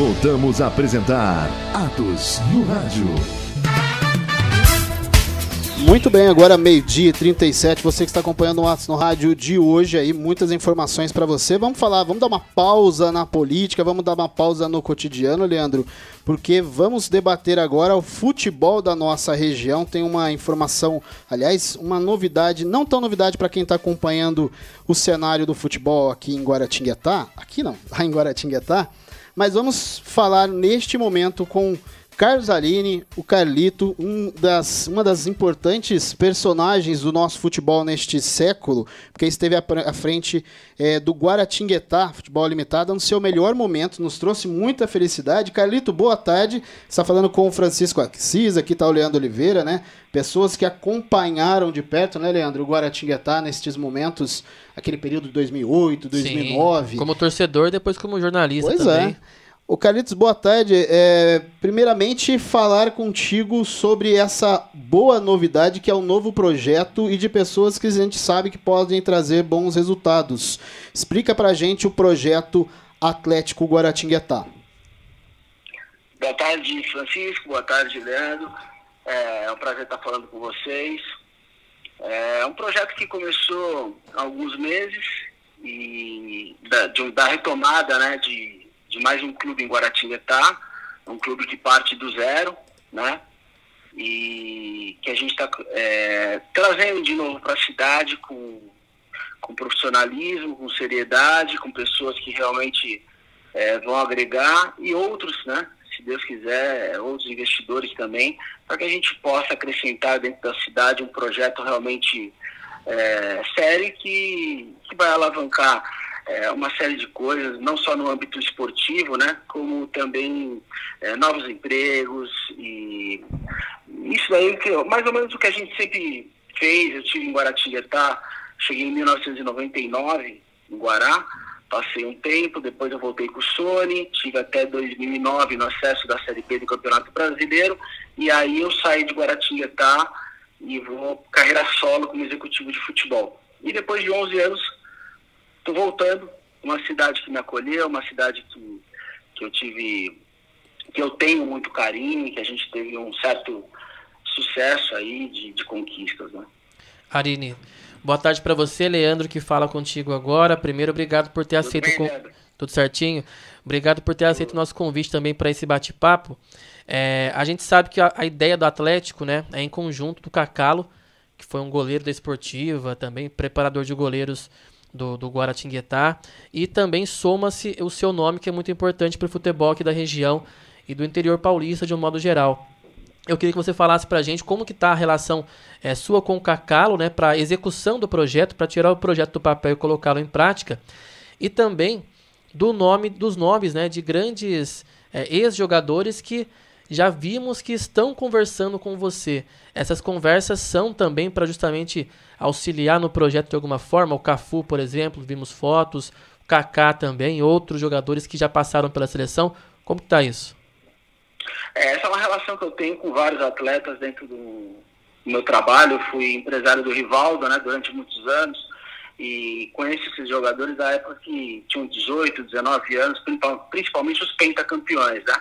Voltamos a apresentar Atos no Rádio. Muito bem, agora 12h37, você que está acompanhando o Atos no Rádio de hoje, aí muitas informações para você. Vamos dar uma pausa na política, vamos dar uma pausa no cotidiano, Leandro, porque vamos debater agora o futebol da nossa região. Tem uma informação, aliás, uma novidade, não tão novidade para quem está acompanhando o cenário do futebol aqui em Guaratinguetá, lá em Guaratinguetá, mas vamos falar neste momento com Carlos Aline, o Carlito, uma das importantes personagens do nosso futebol neste século, porque esteve à frente do Guaratinguetá Futebol Limitado no seu melhor momento, nos trouxe muita felicidade. Carlito, boa tarde. Você está falando com o Francisco Assis, aqui está o Leandro Oliveira, né? Pessoas que acompanharam de perto, né, Leandro, o Guaratinguetá nestes momentos, aquele período de 2008, 2009. Sim, como torcedor e depois como jornalista pois também. Ô Carlitos, boa tarde. Primeiramente, falar contigo sobre essa boa novidade que é o novo projeto e de pessoas que a gente sabe que podem trazer bons resultados. Explica pra gente o projeto Atlético Guaratinguetá. Boa tarde, Francisco. Boa tarde, Leandro. É um prazer estar falando com vocês. É um projeto que começou há alguns meses e da retomada, né, de mais um clube em Guaratinguetá, um clube que parte do zero, né? E que a gente está trazendo de novo para a cidade com profissionalismo, com seriedade, com pessoas que realmente vão agregar e outros, né? Se Deus quiser, outros investidores também, para que a gente possa acrescentar dentro da cidade um projeto realmente sério que vai alavancar uma série de coisas, não só no âmbito esportivo, né, como também novos empregos e isso aí, mais ou menos o que a gente sempre fez. Eu estive em Guaratinguetá, cheguei em 1999 em Guará, passei um tempo, depois eu voltei com o Sony, tive até 2009 no acesso da Série B do Campeonato Brasileiro, e aí eu saí de Guaratinguetá e vou carreira solo como executivo de futebol. E depois de 11 anos, estou voltando, uma cidade que me acolheu, uma cidade que eu tenho muito carinho, que a gente teve um certo sucesso aí de conquistas, né? Aline, boa tarde para você, Leandro, que fala contigo agora. Primeiro, obrigado por ter aceito tudo certinho. Obrigado por ter aceito o nosso convite também para esse bate-papo. A gente sabe que a ideia do Atlético, né, é em conjunto do Cacalo, que foi um goleiro da Esportiva, também preparador de goleiros do Guaratinguetá, e também soma-se o seu nome, que é muito importante para o futebol aqui da região e do interior paulista de um modo geral. Eu queria que você falasse para a gente como que está a relação sua com o Cacalo, né, para a execução do projeto, para tirar o projeto do papel e colocá-lo em prática, e também dos nomes, né, de grandes ex-jogadores que já vimos que estão conversando com você. Essas conversas são também para justamente auxiliar no projeto de alguma forma. O Cafu, por exemplo, vimos fotos, o Kaká também, outros jogadores que já passaram pela seleção. Como que está isso? Essa é uma relação que eu tenho com vários atletas dentro do meu trabalho. Eu fui empresário do Rivaldo, né, durante muitos anos, e conheço esses jogadores da época que tinham 18, 19 anos, principalmente os pentacampeões, né?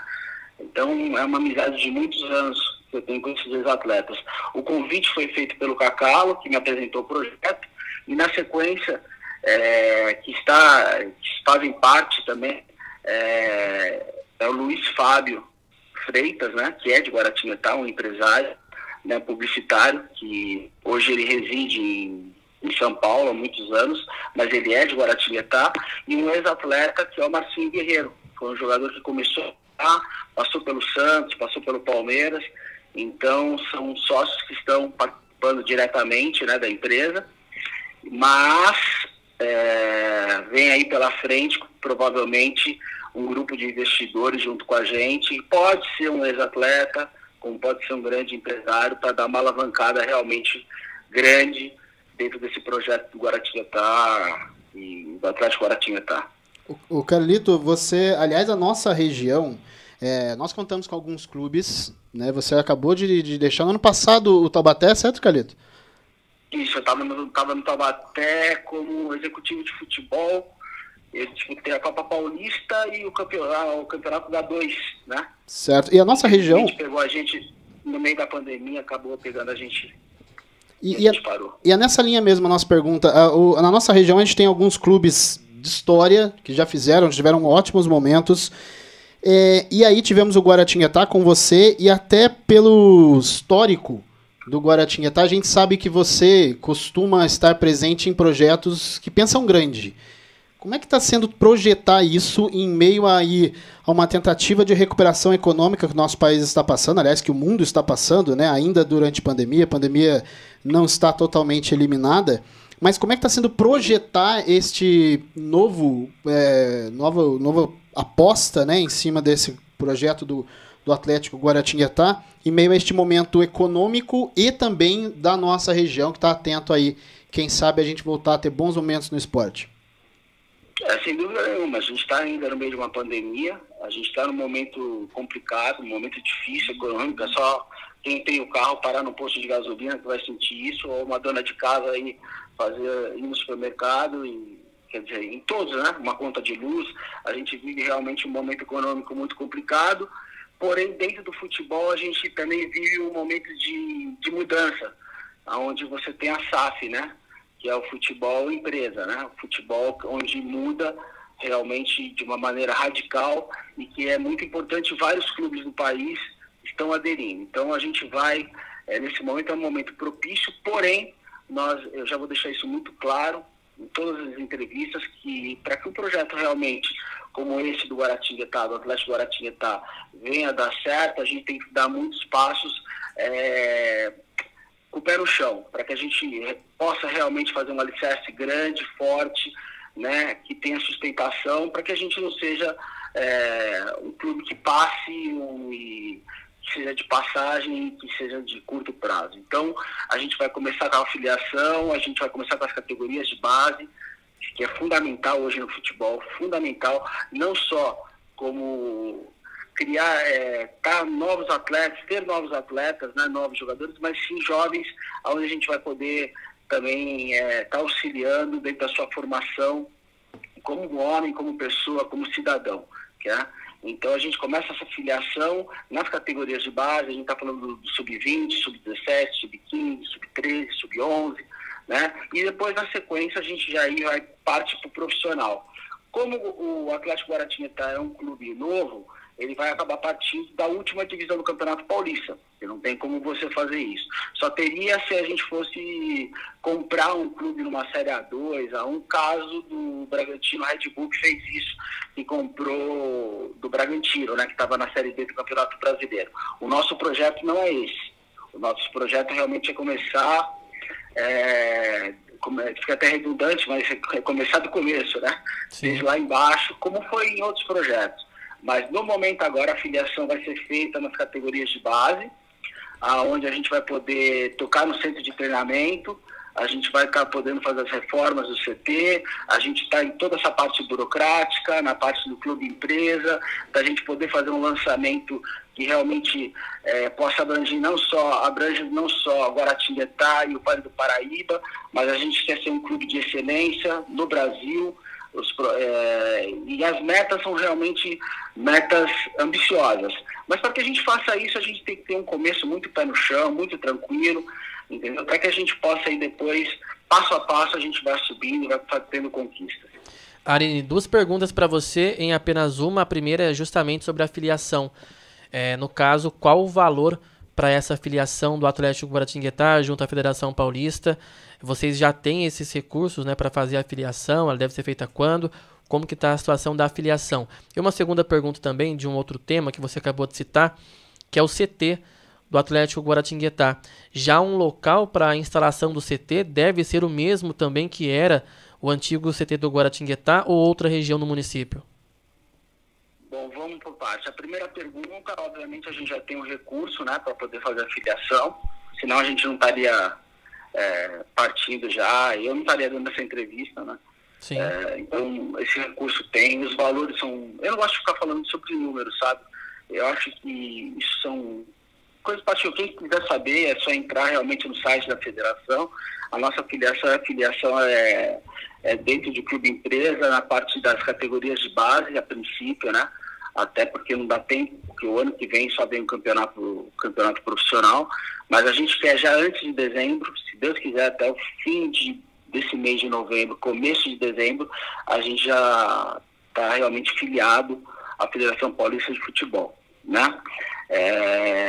Então é uma amizade de muitos anos que eu tenho com esses ex-atletas. O convite foi feito pelo Cacalo, que me apresentou o projeto, e na sequência, que fazem parte também, é o Luiz Fábio Freitas, né, que é de Guaratinguetá, um empresário, né, publicitário, que hoje ele reside em São Paulo há muitos anos, mas ele é de Guaratinguetá, e um ex-atleta que é o Marcinho Guerreiro, foi um jogador que começou passou pelo Santos, passou pelo Palmeiras, então são sócios que estão participando diretamente, né, da empresa, mas vem aí pela frente provavelmente um grupo de investidores junto com a gente. Pode ser um ex-atleta, como pode ser um grande empresário, para dar uma alavancada realmente grande dentro desse projeto do Guaratinguetá e do Atlético Guaratinguetá. O Carlito, você, aliás, a nossa região, nós contamos com alguns clubes, né? Você acabou de deixar no ano passado o Taubaté, certo, Carlito? Isso, eu estava no Taubaté como executivo de futebol Eu disputei a Copa Paulista e o campeonato da 2, né? Certo. E a nossa região... A gente pegou a gente no meio da pandemia, acabou pegando a gente e a gente parou. E é nessa linha mesmo a nossa pergunta. Na nossa região a gente tem alguns clubes de história que já tiveram ótimos momentos. E aí tivemos o Guaratinguetá com você, e até pelo histórico do Guaratinguetá, a gente sabe que você costuma estar presente em projetos que pensam grande. Como é que está sendo projetar isso em meio a uma tentativa de recuperação econômica que o nosso país está passando, aliás, que o mundo está passando, né, ainda durante a pandemia não está totalmente eliminada, mas como é que está sendo projetar este nova aposta, né, em cima desse projeto do Atlético Guaratinguetá, em meio a este momento econômico e também da nossa região, que está atento aí, quem sabe a gente voltar a ter bons momentos no esporte? Sem dúvida nenhuma, a gente está ainda no meio de uma pandemia, a gente está num momento complicado, um momento difícil econômico, é só quem tem o carro parar no posto de gasolina que vai sentir isso, ou uma dona de casa aí ir no supermercado, quer dizer, em todos, né? Uma conta de luz. A gente vive realmente um momento econômico muito complicado, porém dentro do futebol a gente também vive um momento de mudança, onde você tem a SAF, né? Que é o futebol empresa, né? O futebol onde muda realmente de uma maneira radical e que é muito importante, vários clubes do país estão aderindo. Então a gente vai, nesse momento é um momento propício, porém, eu já vou deixar isso muito claro em todas as entrevistas, que para que um projeto realmente como esse do Guaratinguetá, do Atlético Guaratinguetá, venha a dar certo, a gente tem que dar muitos passos com o pé no chão, para que a gente possa realmente fazer um alicerce grande, forte, né, que tenha sustentação, para que a gente não seja um clube que passe e que seja de passagem, que seja de curto prazo. Então, a gente vai começar com a afiliação, a gente vai começar com as categorias de base, que é fundamental hoje no futebol, fundamental, não só como criar, novos atletas, ter novos atletas, né, novos jogadores, mas sim jovens, onde a gente vai poder também estar auxiliando dentro da sua formação como homem, como pessoa, como cidadão. Então a gente começa essa filiação nas categorias de base, a gente está falando do sub-20, sub-17, sub-15, sub-13, sub-11, né? E depois na sequência a gente já vai parte para o profissional. Como o Atlético Guaratinguetá é um clube novo, ele vai acabar partindo da última divisão do Campeonato Paulista. E não tem como você fazer isso. Só teria se a gente fosse comprar um clube numa Série A2, há um caso do Bragantino Red Bull que fez isso, e comprou do Bragantino, né, que estava na Série B do Campeonato Brasileiro. O nosso projeto não é esse. O nosso projeto realmente é começar, fica até redundante, mas é começar do começo, né? Desde lá embaixo, como foi em outros projetos. Mas no momento agora a filiação vai ser feita nas categorias de base, onde a gente vai poder tocar no centro de treinamento, a gente vai estar podendo fazer as reformas do CT, a gente está em toda essa parte burocrática, na parte do clube empresa, da gente poder fazer um lançamento que realmente possa abranger não só Guaratinguetá e o Vale do Paraíba, mas a gente quer ser um clube de excelência no Brasil. E as metas são realmente metas ambiciosas, mas para que a gente faça isso a gente tem que ter um começo muito pé no chão, muito tranquilo, entendeu? Para que a gente possa ir depois, passo a passo, a gente vai subindo, vai tendo conquistas. Aline, 2 perguntas para você em apenas uma. A primeira é justamente sobre a filiação. No caso, qual o valor para essa filiação do Atlético Guaratinguetá junto à Federação Paulista? Vocês já têm esses recursos, né, para fazer a filiação? Ela deve ser feita quando? Como que está a situação da afiliação? E uma segunda pergunta também de um outro tema que você acabou de citar, que é o CT do Atlético Guaratinguetá. Já um local para a instalação do CT deve ser o mesmo também que era o antigo CT do Guaratinguetá ou outra região do município? Bom, vamos por parte. A primeira pergunta, obviamente a gente já tem um recurso, né, para poder fazer a filiação, senão a gente não estaria partindo já, eu não estaria dando essa entrevista, né? Sim. Então, esse recurso tem, os valores são... Eu não gosto de ficar falando sobre números, sabe? Eu acho que isso são coisa partiu. Quem quiser saber, é só entrar realmente no site da federação. A nossa filiação é dentro de clube empresa, na parte das categorias de base, a princípio, né? Até porque não dá tempo, porque o ano que vem só vem o campeonato profissional. Mas a gente quer já antes de dezembro, se Deus quiser, até o fim desse mês de novembro, começo de dezembro, a gente já está realmente filiado à Federação Paulista de Futebol, né?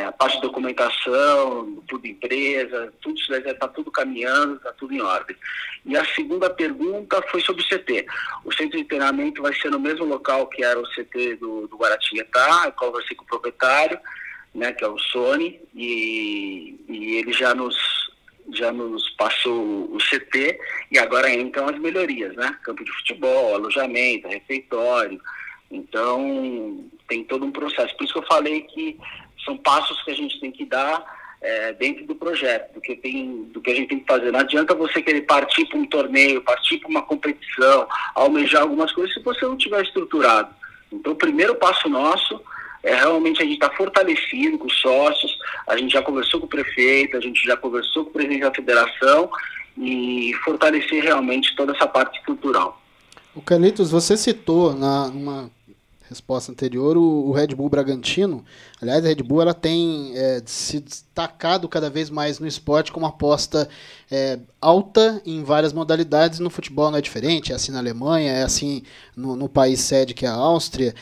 A parte de documentação, tudo empresa, tudo isso já está tudo caminhando, está tudo em ordem. E a segunda pergunta foi sobre o CT. O centro de treinamento vai ser no mesmo local que era o CT do Guaratinguetá. Eu conversei com o proprietário, né, que é o Sony, e ele já nos passou o CT, e agora entram as melhorias, né? Campo de futebol, alojamento, refeitório. Então, tem todo um processo. Por isso que eu falei que são passos que a gente tem que dar dentro do projeto, do que a gente tem que fazer. Não adianta você querer partir para um torneio, partir para uma competição, almejar algumas coisas se você não tiver estruturado. Então, o primeiro passo nosso é realmente a gente estar fortalecido com os sócios. A gente já conversou com o prefeito, a gente já conversou com o presidente da federação, e fortalecer realmente toda essa parte estrutural. O Carlitos, você citou numa resposta anterior o Red Bull Bragantino. Aliás, a Red Bull ela tem se destacado cada vez mais no esporte com uma aposta alta em várias modalidades. No futebol não é diferente, é assim na Alemanha, é assim no país sede que é a Áustria,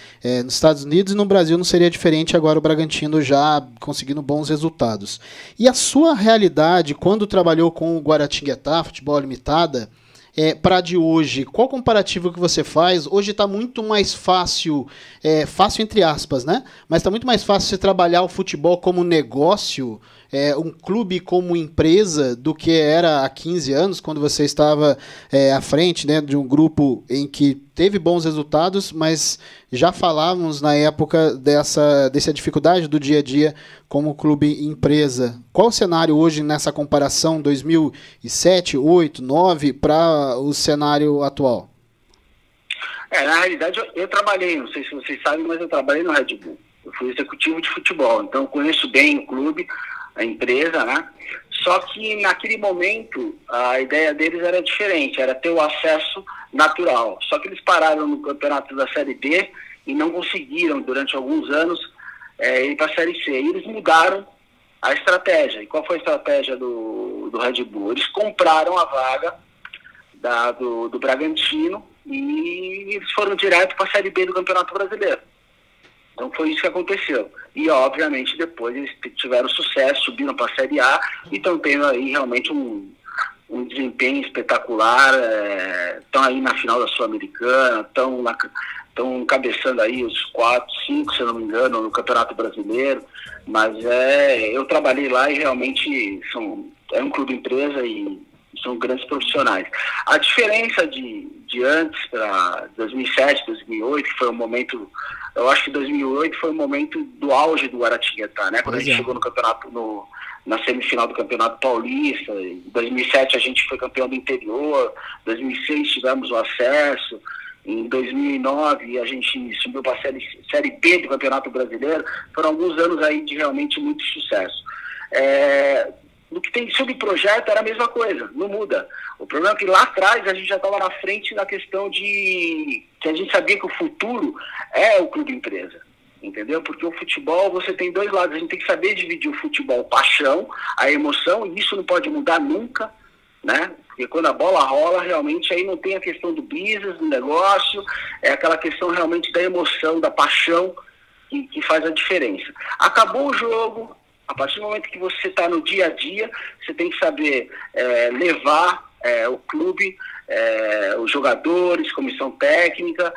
nos Estados Unidos, e no Brasil não seria diferente, agora o Bragantino já conseguindo bons resultados. E a sua realidade, quando trabalhou com o Guaratinguetá, Futebol Limitada, para de hoje, qual comparativo que você faz? Hoje está muito mais fácil, fácil entre aspas, né? Mas está muito mais fácil você trabalhar o futebol como negócio, um clube como empresa, do que era há 15 anos, quando você estava à frente, né, de um grupo em que teve bons resultados, mas já falávamos na época dessa dificuldade do dia a dia como clube empresa. Qual o cenário hoje nessa comparação 2007, 2008, 2009 para o cenário atual? Na realidade, eu trabalhei, não sei se vocês sabem, mas eu trabalhei no Red Bull. Eu fui executivo de futebol, então eu conheço bem o clube, a empresa, né? Só que naquele momento a ideia deles era diferente, era ter o acesso natural. Só que eles pararam no campeonato da Série B e não conseguiram, durante alguns anos, ir para a Série C. E eles mudaram a estratégia. E qual foi a estratégia do Red Bull? Eles compraram a vaga do Bragantino e eles foram direto para a Série B do Campeonato Brasileiro. Então foi isso que aconteceu. E, obviamente, depois eles tiveram sucesso, subiram para a Série A e estão tendo aí realmente um desempenho espetacular. Estão aí na final da Sul-Americana, estão encabeçando aí os 4, 5, se eu não me engano, no Campeonato Brasileiro. Mas eu trabalhei lá e realmente é um clube empresa e são grandes profissionais. A diferença de antes, para 2007, 2008, que foi um momento... Eu acho que 2008 foi o momento do auge do Guaratinguetá, né? Quando a gente chegou no campeonato, na semifinal do Campeonato Paulista. Em 2007 a gente foi campeão do interior. Em 2006 tivemos o acesso. Em 2009 a gente subiu para a série B do Campeonato Brasileiro. Foram alguns anos aí de realmente muito sucesso. No que tem sobre projeto era a mesma coisa, não muda. O problema é que lá atrás a gente já estava na frente na questão de que a gente sabia que o futuro é o clube empresa, entendeu? Porque o futebol, você tem dois lados, a gente tem que saber dividir o futebol, paixão, a emoção, e isso não pode mudar nunca, né? Porque quando a bola rola, realmente aí não tem a questão do business, do negócio, é aquela questão realmente da emoção, da paixão que faz a diferença. Acabou o jogo. A partir do momento que você está no dia a dia, você tem que saber levar o clube, os jogadores, comissão técnica,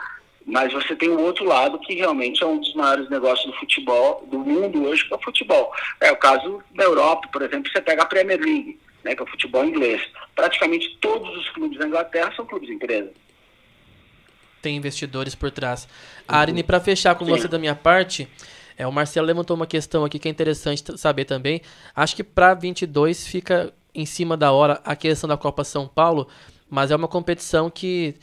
mas você tem o outro lado que realmente é um dos maiores negócios do futebol, do mundo hoje, que é o futebol. É o caso da Europa, por exemplo, você pega a Premier League, né, que é o futebol inglês. Praticamente todos os clubes da Inglaterra são clubes de empresa. Tem investidores por trás. Aline, para fechar com você da minha parte... o Marcelo levantou uma questão aqui que é interessante saber também. Acho que para 22 fica em cima da hora a questão da Copa São Paulo, mas é uma competição que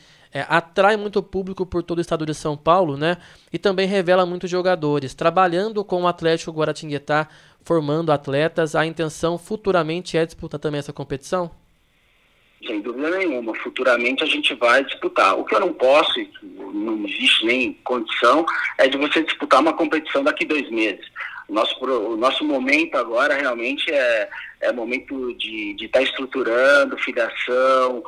atrai muito público por todo o estado de São Paulo, né? E também revela muitos jogadores. Trabalhando com o Atlético Guaratinguetá, formando atletas, a intenção futuramente é disputar também essa competição? Sem dúvida nenhuma. Futuramente a gente vai disputar. O que eu não posso, e que não existe nem condição, é de você disputar uma competição daqui 2 meses. O nosso momento agora realmente é momento de estar estruturando, filiação,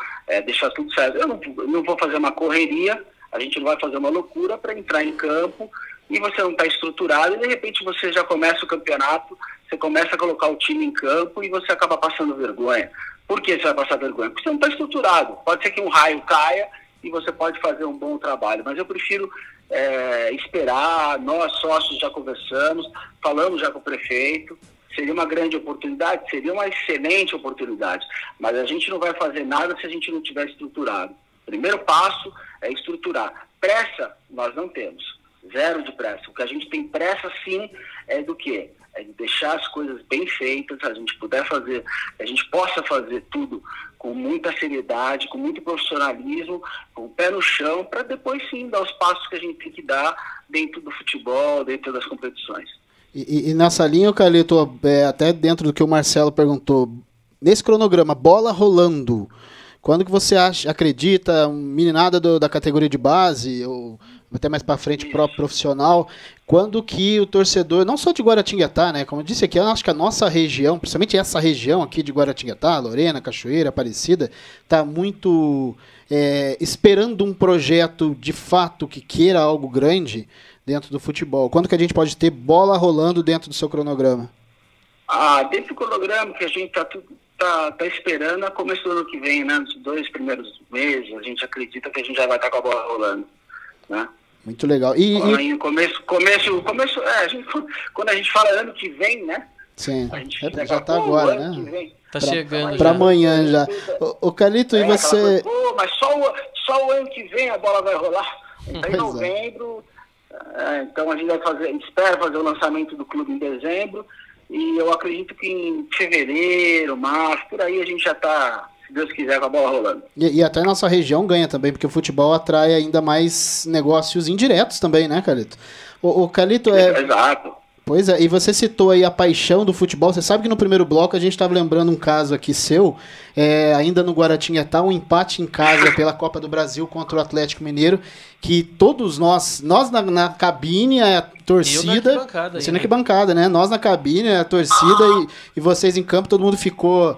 deixar tudo certo. Eu não vou fazer uma correria, a gente não vai fazer uma loucura para entrar em campo e você não está estruturado e de repente você já começa o campeonato, você começa a colocar o time em campo e você acaba passando vergonha. Por que você vai passar vergonha? Porque você não está estruturado. Pode ser que um raio caia e você pode fazer um bom trabalho, mas eu prefiro esperar. Nós sócios já conversamos, falamos já com o prefeito, seria uma grande oportunidade, seria uma excelente oportunidade, mas a gente não vai fazer nada se a gente não tiver estruturado. Primeiro passo é estruturar. Pressa nós não temos, 0 de pressa. O que a gente tem pressa sim é do quê? É de deixar as coisas bem feitas, a gente possa fazer tudo com muita seriedade, com muito profissionalismo, com o pé no chão, para depois sim dar os passos que a gente tem que dar dentro do futebol, dentro das competições. E nessa linha, Carlito, até dentro do que o Marcelo perguntou, nesse cronograma, bola rolando, quando que você acredita, meninada da categoria de base, ou até mais para frente, próprio profissional, quando que o torcedor, não só de Guaratinguetá, né, como eu disse aqui, eu acho que a nossa região, principalmente essa região aqui de Guaratinguetá, Lorena, Cachoeira, Aparecida, está muito esperando um projeto de fato que queira algo grande dentro do futebol. Quando que a gente pode ter bola rolando dentro do seu cronograma? Dentro do cronograma que a gente está esperando a começo do ano que vem, né, nos 2 primeiros meses, a gente acredita que a gente já vai estar com a bola rolando, né? Muito legal. Começo, quando a gente fala ano que vem, né? Sim, a gente já está agora, né? Tá chegando para amanhã já. O Carlito, e você... mas só o ano que vem a bola vai rolar. Então, em novembro, então a gente espera fazer o lançamento do clube em dezembro, e eu acredito que em fevereiro, março, por aí a gente já está, se Deus quiser, com a bola rolando. E até a nossa região ganha também, porque o futebol atrai ainda mais negócios indiretos também, né, Carlito? O Carlito Exato. Pois é, e você citou aí a paixão do futebol. Você sabe que no primeiro bloco a gente estava lembrando um caso aqui seu, ainda no Guaratinguetá, um empate em casa pela Copa do Brasil contra o Atlético Mineiro, que todos nós na cabine, a torcida... Você na arquibancada, né? Nós na cabine, a torcida e vocês em campo, todo mundo ficou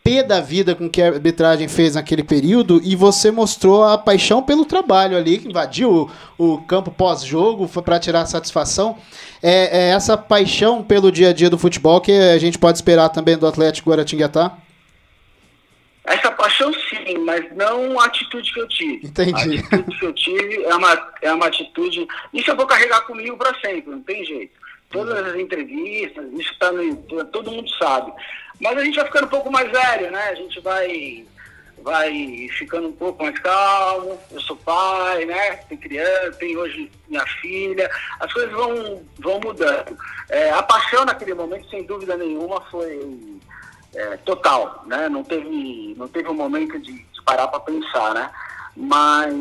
pé da vida com o que a arbitragem fez naquele período, e você mostrou a paixão pelo trabalho ali, que invadiu o campo pós-jogo, foi para tirar satisfação. É essa paixão pelo dia a dia do futebol que a gente pode esperar também do Atlético Guaratinguetá? Essa paixão sim, mas não a atitude que eu tive. Entendi. A atitude que eu tive é uma atitude... Isso eu vou carregar comigo para sempre, não tem jeito. Todas as entrevistas, isso está no YouTube, todo mundo sabe. Mas a gente vai ficando um pouco mais velho, né? A gente vai ficando um pouco mais calmo. Eu sou pai, né? Tem criança, tem hoje minha filha. As coisas vão mudando. A paixão naquele momento, sem dúvida nenhuma, foi total, né? Não teve um momento de parar para pensar, né? Mas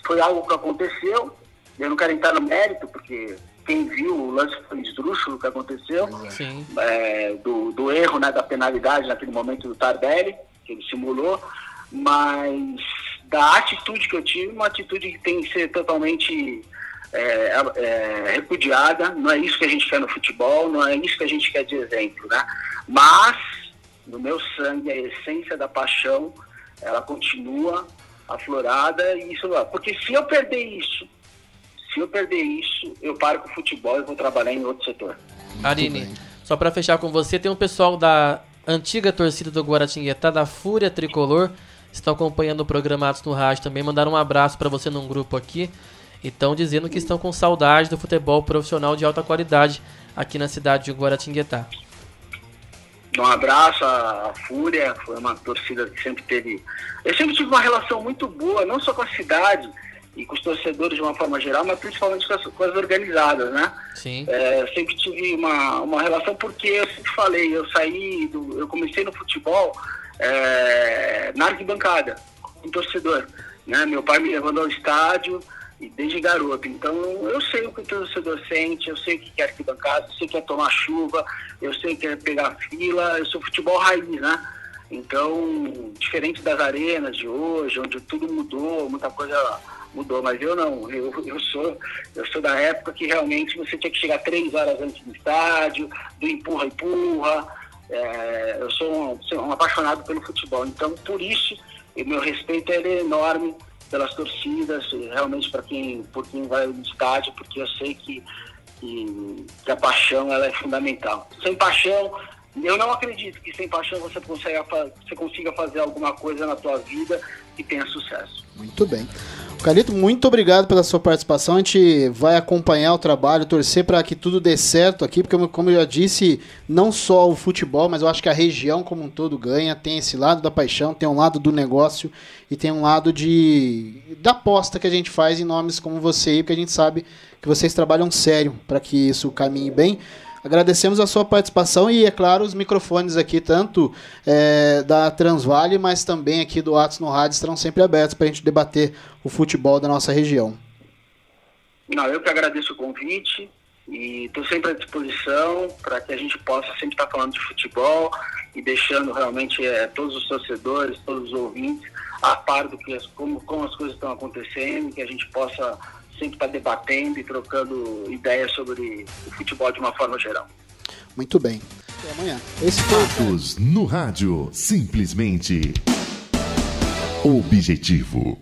foi algo que aconteceu. Eu não quero entrar no mérito, porque... Quem viu o lance foi esdrúxulo que aconteceu, do erro, né, da penalidade naquele momento do Tardelli, que ele simulou, mas da atitude que eu tive, uma atitude que tem que ser totalmente repudiada. Não é isso que a gente quer no futebol, não é isso que a gente quer de exemplo, né? Mas no meu sangue, a essência da paixão, ela continua aflorada, e isso, porque se eu perder isso, eu paro com o futebol e vou trabalhar em outro setor. Aline, só para fechar com você, tem um pessoal da antiga torcida do Guaratinguetá, da Fúria Tricolor, estão acompanhando o programa Atos no Rádio também, mandaram um abraço para você num grupo aqui, e estão dizendo que estão com saudade do futebol profissional de alta qualidade aqui na cidade de Guaratinguetá. Um abraço à Fúria, foi uma torcida que sempre teve... Eu sempre tive uma relação muito boa, não só com a cidade, e com os torcedores de uma forma geral, mas principalmente com as organizadas, né? Sim. Sempre tive uma relação, porque eu sempre falei, eu comecei no futebol na arquibancada, como torcedor. né? Meu pai me levando ao estádio e desde garoto. Então, eu sei o que o torcedor sente, eu sei o que é arquibancada, eu sei o que é tomar chuva, eu sei o que é pegar fila, eu sou futebol raiz, né? Então, diferente das arenas de hoje, onde tudo mudou, muita coisa mudou, mas eu não, eu sou da época que realmente você tinha que chegar 3 horas antes do estádio, do empurra-empurra. Eu sou um apaixonado pelo futebol, então por isso o meu respeito é enorme pelas torcidas, realmente por quem vai no estádio, porque eu sei que a paixão ela é fundamental. Sem paixão, eu não acredito que sem paixão você consiga fazer alguma coisa na tua vida que tenha sucesso. Muito bem. Carlito, muito obrigado pela sua participação. A gente vai acompanhar o trabalho, torcer para que tudo dê certo aqui, porque, como eu já disse, não só o futebol, mas eu acho que a região como um todo ganha. Tem esse lado da paixão, tem um lado do negócio e tem um lado da aposta que a gente faz em nomes como você, porque a gente sabe que vocês trabalham sério para que isso caminhe bem. Agradecemos a sua participação e, é claro, os microfones aqui, tanto da Transvale, mas também aqui do Atos no Rádio, estarão sempre abertos para a gente debater o futebol da nossa região. Não, eu que agradeço o convite e estou sempre à disposição para que a gente possa sempre estar falando de futebol e deixando realmente todos os torcedores, todos os ouvintes a par do que como as coisas estão acontecendo, que a gente possa sempre estar debatendo e trocando ideias sobre o futebol de uma forma geral. Muito bem. Até amanhã. Atos no Rádio. Simplesmente objetivo.